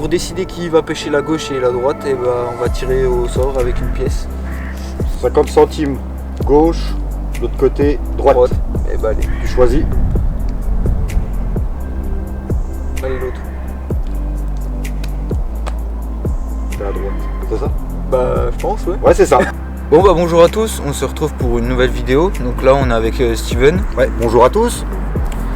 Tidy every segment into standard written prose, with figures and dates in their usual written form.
pour décider qui va pêcher la gauche et la droite, et on va tirer au sort avec une pièce. 50 centimes gauche, de l'autre côté droite. Et allez. Tu choisis. Allez l'autre. C'est à droite. C'est ça? Je pense, ouais. Ouais, c'est ça. Bon bonjour à tous, on se retrouve pour une nouvelle vidéo. Donc là on est avec Steven. Ouais, bonjour à tous.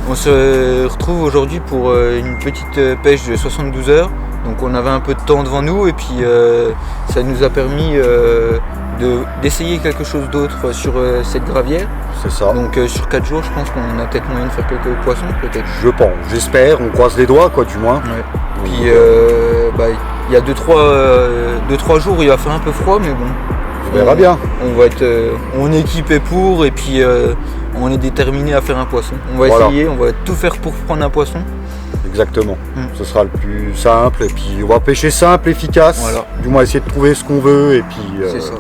On se retrouve aujourd'hui pour une petite pêche de 72 heures. Donc on avait un peu de temps devant nous et puis ça nous a permis d'essayer quelque chose d'autre sur cette gravière. C'est ça. Donc sur 4 jours, je pense qu'on a peut-être moyen de faire quelques poissons, peut-être. Je pense, j'espère, on croise les doigts quoi du moins. Ouais. Puis il y a 2-3 jours il va faire un peu froid, mais bon. On verra bien. On est équipé pour et puis on est déterminé à faire un poisson. On va essayer, on va tout faire pour prendre un poisson. Exactement, ce sera le plus simple et puis on va pêcher simple, efficace, du moins essayer de trouver ce qu'on veut et puis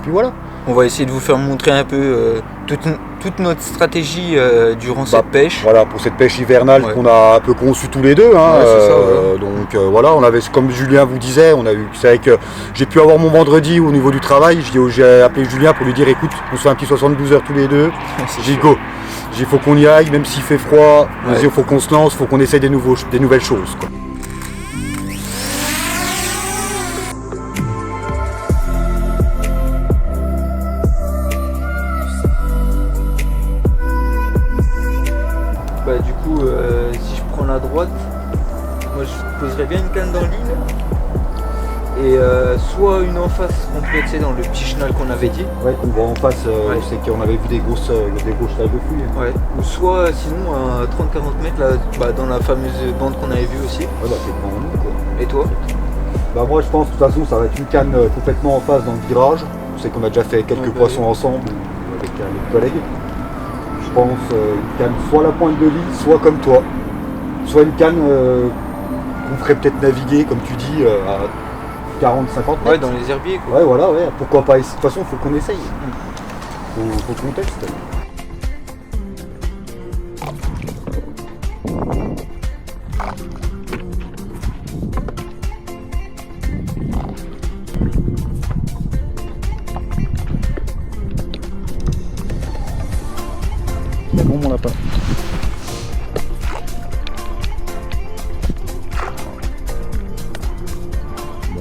voilà. On va essayer de vous faire montrer un peu toute notre stratégie durant cette pêche. Voilà, pour cette pêche hivernale qu'on a un peu conçue tous les deux. Hein, donc voilà, on avait, comme Julien vous disait, c'est vrai que j'ai pu avoir mon vendredi au niveau du travail, j'ai appelé Julien pour lui dire écoute, on se fait un petit 72 heures tous les deux, j'ai dit go. Il faut qu'on y aille, même s'il fait froid, il faut qu'on se lance, il faut qu'on essaye des nouvelles choses. Quoi. Du coup, si je prends la droite, moi je poserais bien une canne dans l'île. Et soit une en face complète dans le petit chenal qu'on avait dit. Ouais, qu'on voit en face, c'est qu'on avait vu des grosses tailles de fouilles. Ouais. Ou soit sinon à 30-40 mètres là, dans la fameuse bande qu'on avait vue aussi. Ouais, c'est devant nous quoi. Et toi? Moi je pense de toute façon ça va être une canne complètement en face dans le virage. Je sais qu'on a déjà fait quelques poissons ensemble avec les collègues. Je pense une canne soit à la pointe de l'île, soit comme toi. Soit une canne qu'on ferait peut-être naviguer comme tu dis à 40-50 mètres. Ouais, dans les herbiers quoi. Ouais, voilà, ouais. Pourquoi pas. De toute façon, il faut qu'on essaye. Faut qu'on teste. C'est bon, mon lapin.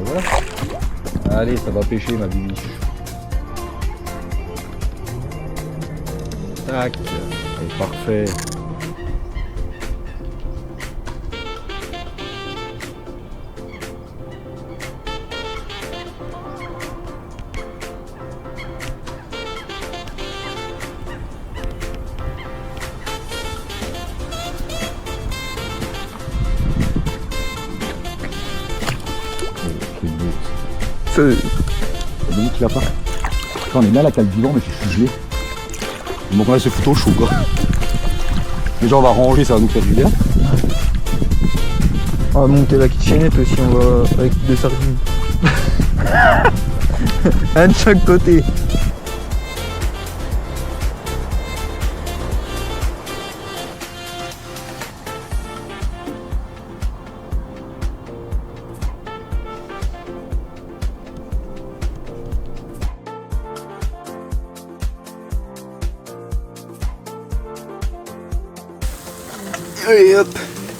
Voilà. Allez, ça va pêcher ma bibiche. Tac, allez, parfait. Feu. C'est bon, tu l'as pas. On est bien à la cale du vent, mais je suis gelé. Il manque mal ce foutre au chaud quoi. Déjà on va ranger, ça va nous faire du bien. On va monter la kitchenette aussi, on va avec des sardines. Un de chaque côté. Allez hop,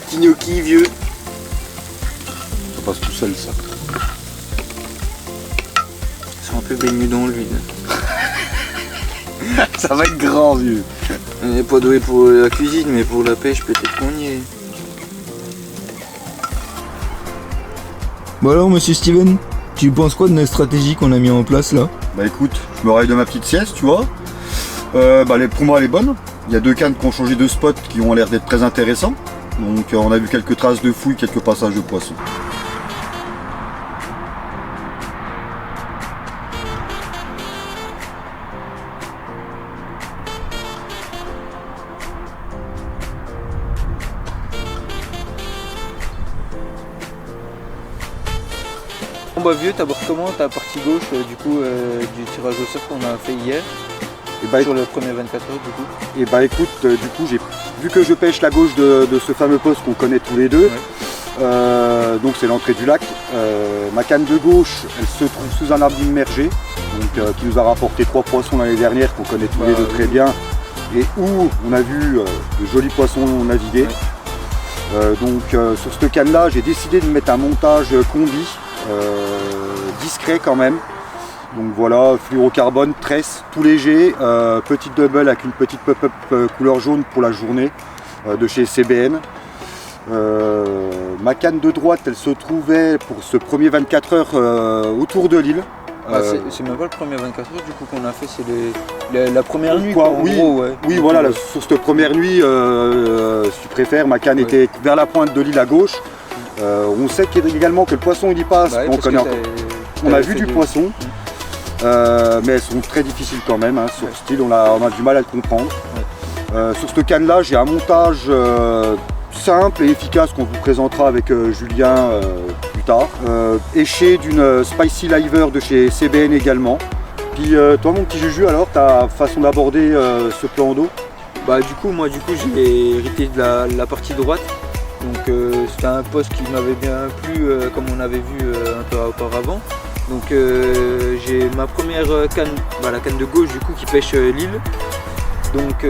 petit gnocchi vieux. Ça passe tout seul ça. C'est un peu baigné dans l'huile. Ça va être grand vieux. On n'est pas doué pour la cuisine, mais pour la pêche peut-être qu'on y est. Bon alors monsieur Steven, tu penses quoi de notre stratégie qu'on a mis en place là? Bah écoute, je me réveille de ma petite sieste, tu vois. Pour moi elle est bonne. Il y a deux cannes qui ont changé de spot qui ont l'air d'être très intéressants. Donc on a vu quelques traces de fouilles, quelques passages de poissons. Bon bah vieux, t'abordes comment ta partie gauche du tirage au sort qu'on a fait hier? Sur le premier 24 heures du coup. Et bah écoute, du coup j'ai vu que je pêche la gauche de ce fameux poste qu'on connaît tous les deux. Donc c'est l'entrée du lac. Ma canne de gauche, elle se trouve sous un arbre immergé, donc, qui nous a rapporté 3 poissons l'année dernière, qu'on connaît tous les deux très bien, et où on a vu de jolis poissons naviguer. Sur cette canne là, j'ai décidé de mettre un montage combi, discret quand même. Donc voilà, fluorocarbone, tresse, tout léger, petite double avec une petite pop-up couleur jaune pour la journée de chez CBN. Ma canne de droite, elle se trouvait pour ce premier 24 heures autour de l'île. C'est même pas le premier 24 heures du coup qu'on a fait, c'est la première nuit quoi, en oui, gros, ouais. Oui, voilà, sur cette première nuit, si tu préfères, ma canne était vers la pointe de l'île à gauche. On sait également que le poisson il y passe, on a vu du poisson, mais elles sont très difficiles quand même, hein, sur ce style, on a du mal à le comprendre. Sur cette canne là, j'ai un montage simple et efficace qu'on vous présentera avec Julien plus tard. Éché d'une Spicy Liver de chez CBN également. Puis toi mon petit Juju, alors ta façon d'aborder ce plan d'eau? Moi j'ai hérité de la partie droite. Donc c'était un poste qui m'avait bien plu comme on avait vu un peu auparavant. Donc j'ai ma première canne, la canne de gauche du coup qui pêche l'île. Donc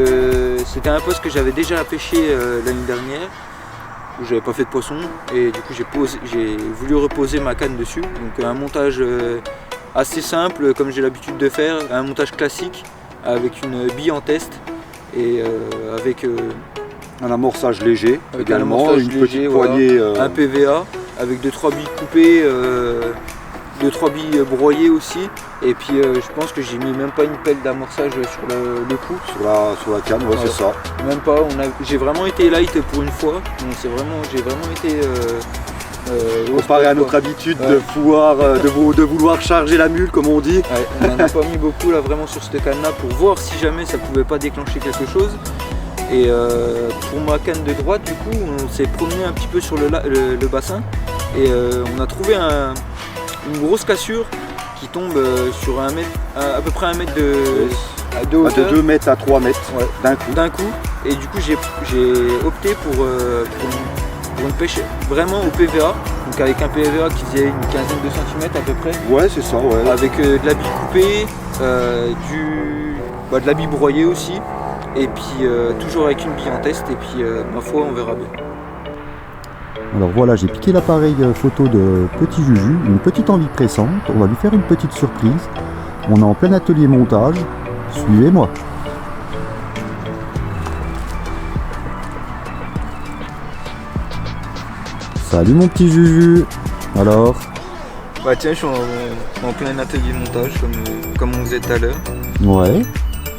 c'était un poste que j'avais déjà pêché l'année dernière, où j'avais pas fait de poisson, et du coup j'ai voulu reposer ma canne dessus. Donc un montage assez simple comme j'ai l'habitude de faire, un montage classique avec une bille en test et avec un amorçage léger également, un amorçage une léger, petite poignée. Un PVA avec 2-3 billes coupées, 2-3 billes broyées aussi. Et puis je pense que j'ai mis même pas une pelle d'amorçage sur le coup. Sur la canne, ouais, c'est ça. Même pas, j'ai vraiment été light pour une fois. Donc j'ai vraiment été... comparé à notre habitude de vouloir charger la mule comme on dit. On n'en a pas mis beaucoup là vraiment sur cette canne là pour voir si jamais ça pouvait pas déclencher quelque chose. Et pour ma canne de droite du coup on s'est promené un petit peu sur le bassin et on a trouvé une grosse cassure qui tombe sur à peu près 1 mètre de hauteur. De 2 mètres à 3 mètres d'un coup. Et du coup j'ai opté pour une pêche vraiment au PVA, donc avec un PVA qui faisait une quinzaine de centimètres à peu près. Ouais, c'est ça, ouais. Avec de la bille coupée, de la bille broyée aussi, et puis toujours avec une bille en test, et puis ma foi on verra bien. Alors voilà, j'ai piqué l'appareil photo de Petit Juju, une petite envie pressante, on va lui faire une petite surprise. On est en plein atelier montage, suivez-moi. Salut mon petit Juju. Alors? Tiens, je suis en plein atelier de montage comme on faisait tout à l'heure. Ouais.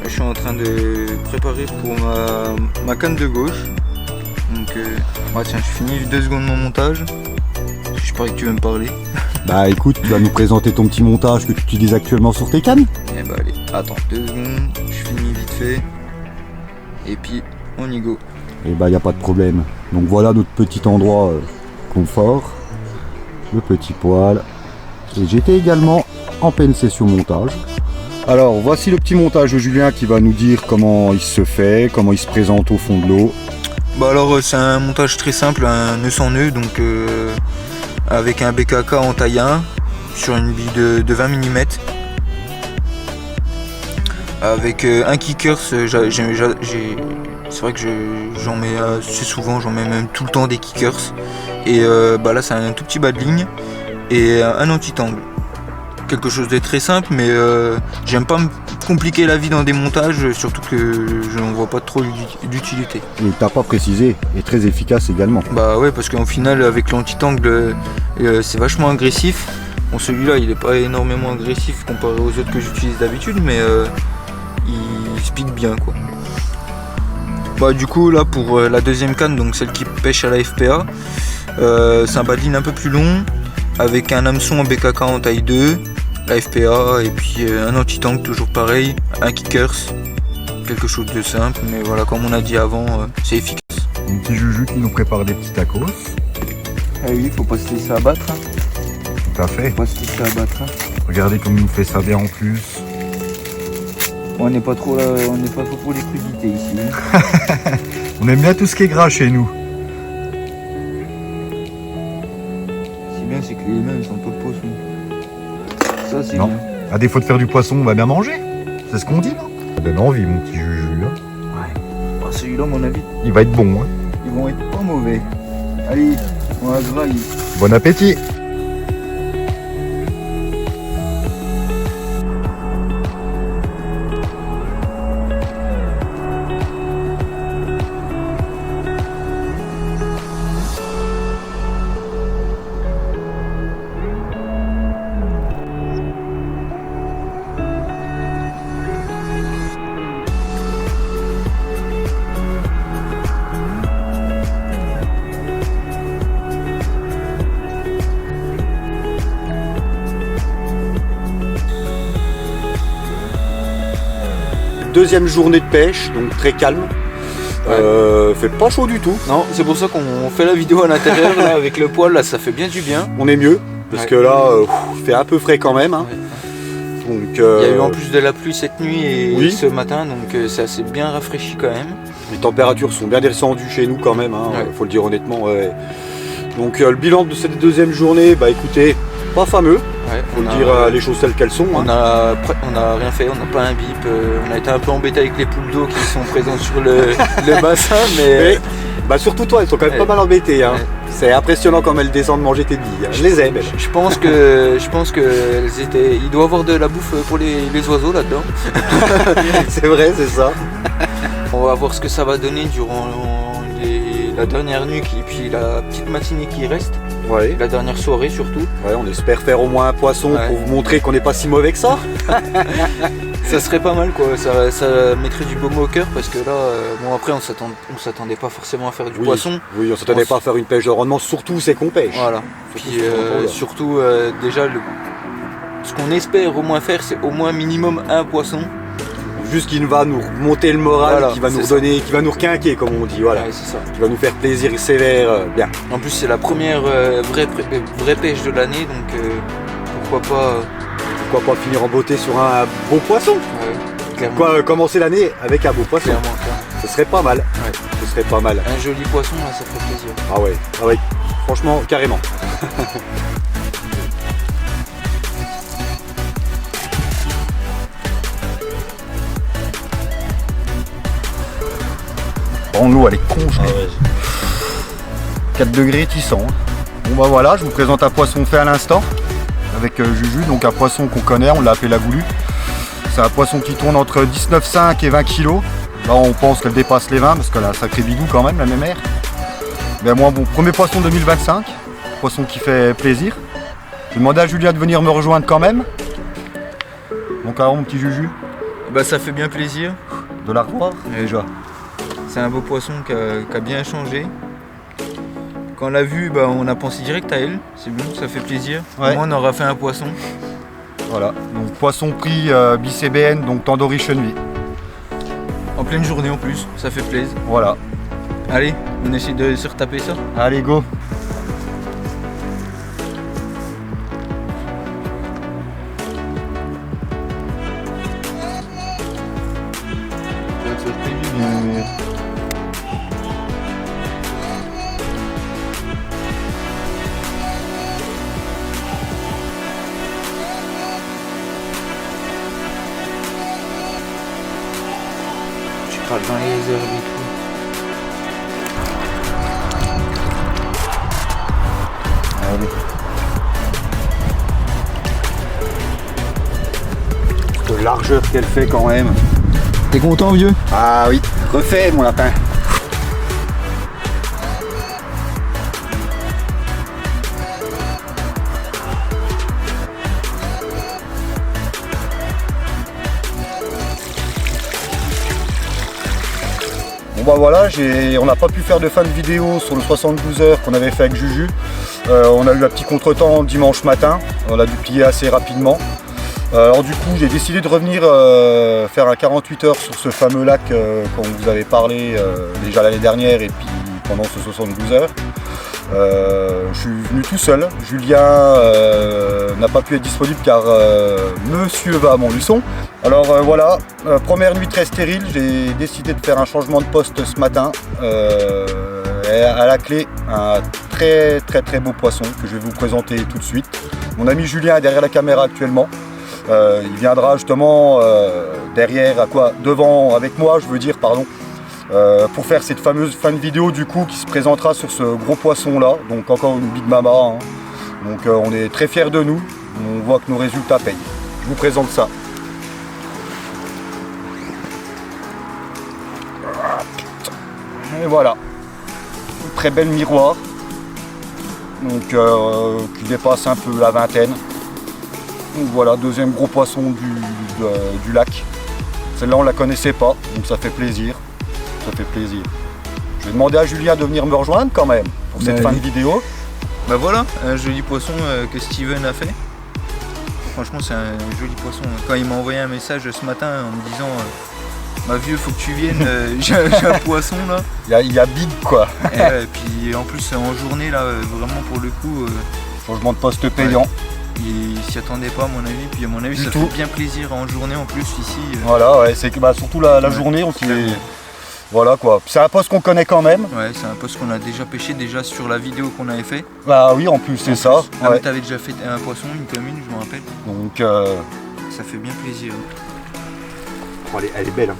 Je suis en train de préparer pour ma canne de gauche. Donc tiens, je finis 2 secondes mon montage. Je parie que tu veux me parler. Écoute, tu vas nous présenter ton petit montage que tu utilises actuellement sur tes cannes. Allez, attends 2 secondes, je finis vite fait. Et puis on y go. Y a pas de problème. Donc voilà notre petit endroit confort, le petit poêle. Et j'étais également en pleine session montage. Alors voici le petit montage de Julien qui va nous dire comment il se fait, comment il se présente au fond de l'eau. C'est un montage très simple, un nœud sans nœud, donc avec un BKK en taille 1 sur une bille de 20 mm. Avec un kickers, c'est vrai que j'en mets assez souvent, j'en mets même tout le temps des kickers. Et là c'est un tout petit bas de ligne et un anti-tangle. Quelque chose de très simple, mais j'aime pas me compliquer la vie dans des montages, surtout que je n'en vois pas trop d'utilité. Et t'as pas précisé, et très efficace également. Ouais, parce qu'en final avec l'anti-tangle c'est vachement agressif. Bon, celui-là il est pas énormément agressif comparé aux autres que j'utilise d'habitude, mais il se pique bien quoi. Du coup là pour la deuxième canne, donc celle qui pêche à la FPA, c'est un bas de ligne un peu plus long avec un hameçon en BKK en taille 2, la FPA et puis un anti-tank toujours pareil, un kickers, quelque chose de simple, mais voilà, comme on a dit avant, c'est efficace. Un petit Juju qui nous prépare des petits tacos. Oui, faut pas se laisser abattre. Tout à fait. Faut pas se laisser abattre. Regardez comme il nous fait ça bien en plus. On n'est pas trop pour les crudités ici. On aime bien tout ce qui est gras chez nous. les mains, ils sont pas de poisson. Ça, c'est Non. bien. À défaut de faire du poisson, on va bien manger. C'est ce qu'on dit, non? Ça donne envie, mon petit Juju. Hein. Ouais. Bah, celui-là, à mon avis, Il va être bon. Hein. ils vont être pas mauvais. Allez, on va grailler. Bon appétit. Deuxième journée de pêche, donc très calme. Fait pas chaud du tout. Non, c'est pour ça qu'on fait la vidéo à l'intérieur, là, avec le poêle, là, ça fait bien du bien. On est mieux, parce que là, il fait un peu frais quand même. Hein. Ouais. Donc, Il y a eu en plus de la pluie cette nuit et oui. ce matin, donc ça s'est bien rafraîchi quand même. Les températures sont bien descendues chez nous quand même, hein, faut le dire honnêtement. Ouais. Donc le bilan de cette deuxième journée, bah écoutez, pas fameux. Ouais, Faut dire les choses telles qu'elles sont. On a rien fait, on n'a pas un bip. On a été un peu embêté avec les poules d'eau qui sont présentes sur le bassin, mais bah surtout toi, elles sont quand même pas mal embêtées. Hein. Ouais. C'est impressionnant comme elles descendent manger tes billes. Je les aime. Je pense que il doit y avoir de la bouffe pour les oiseaux là-dedans. C'est vrai, c'est ça. On va voir ce que ça va donner durant la dernière nuit et puis la petite matinée qui reste. Ouais. La dernière soirée surtout. Ouais, on espère faire au moins un poisson pour vous montrer qu'on n'est pas si mauvais que ça. Ça serait pas mal quoi, ça mettrait du baume au cœur parce que là, bon après on s'attendait pas forcément à faire du poisson. Oui, on s'attendait pas à faire une pêche de rendement, surtout c'est qu'on pêche. Voilà. Surtout déjà ce qu'on espère au moins faire, c'est au moins minimum un poisson. Juste qui va nous monter le moral, voilà, qui va nous donner, qui va nous requinquer comme on dit, voilà. Ouais, c'est ça. Qui va nous faire plaisir sévère, bien. En plus c'est la première vraie pêche de l'année, donc pourquoi pas finir en beauté sur un beau poisson. Clairement. Commencer l'année avec un beau poisson. Clairement. Ce serait pas mal. Ouais. Ce serait pas mal. Un joli poisson là, ça ferait plaisir. Ah ouais. Franchement, carrément. L'eau elle est congelée. 4 degrés tissant. Bon bah voilà, je vous présente un poisson fait à l'instant avec Juju, donc un poisson qu'on connaît, on l'a appelé la goulue. C'est un poisson qui tourne entre 19,5 et 20 kg. Là on pense qu'elle dépasse les 20 parce qu'elle a un sacré bidou quand même, la mémère. Mais moi bon, premier poisson 2025, poisson qui fait plaisir. J'ai demandé à Julien de venir me rejoindre quand même. Donc alors mon petit Juju. Bah ça fait bien plaisir. De la revoir déjà. C'est un beau poisson qui a bien changé. Quand on l'a vu, bah, on a pensé direct à elle. C'est bon, ça fait plaisir. Ouais. Moi, on aura fait un poisson. Voilà, donc poisson pris BCBN, donc tandoori chenille. En pleine journée en plus, ça fait plaisir. Voilà. Allez, on essaie de se retaper ça. Allez, go. Dans les heures et tout. Allez. De largeur qu'elle fait quand même. T'es content, vieux? Ah oui, refait mon lapin. Bon bah voilà, on n'a pas pu faire de fin de vidéo sur le 72 heures qu'on avait fait avec Juju. On a eu un petit contretemps dimanche matin, on a dû plier assez rapidement. Alors du coup j'ai décidé de revenir faire un 48 heures sur ce fameux lac dont vous avez parlé déjà l'année dernière et puis pendant ce 72 heures. Je suis venu tout seul, Julien n'a pas pu être disponible car monsieur va à Montluçon. Alors voilà, première nuit très stérile, j'ai décidé de faire un changement de poste ce matin. À la clé, un très beau poisson que je vais vous présenter tout de suite. Mon ami Julien est derrière la caméra actuellement. Il viendra justement devant avec moi, je veux dire, pardon, pour faire cette fameuse fin de vidéo du coup qui se présentera sur ce gros poisson là. Donc encore une Big Mama. Hein. Donc on est très fiers de nous. On voit que nos résultats payent. Je vous présente ça. Et voilà, une très belle miroir, donc qui dépasse un peu la vingtaine. Donc voilà, deuxième gros poisson du lac. Celle-là on la connaissait pas, donc ça fait plaisir. Ça fait plaisir. Je vais demander à Julien de venir me rejoindre quand même pour cette fin de vidéo. Bah voilà, un joli poisson que Steven a fait. Franchement c'est un joli poisson. Quand il m'a envoyé un message ce matin en me disant ma vieux, faut que tu viennes, j'ai un poisson là. Il y a big quoi. Et puis en plus en journée là, vraiment pour le coup. Changement de poste payant. Il s'y attendait pas à mon avis, puis à mon avis ça fait bien plaisir en journée en plus ici. Voilà, ouais, c'est que surtout la journée on s'y est. Voilà quoi. C'est un poste qu'on connaît quand même. Ouais, c'est un poste qu'on a déjà pêché sur la vidéo qu'on avait fait. Bah oui, en plus c'est ça. Ouais. Tu avais déjà fait un poisson, une commune, je me rappelle. Donc ça fait bien plaisir. Oh, elle est belle. Hein.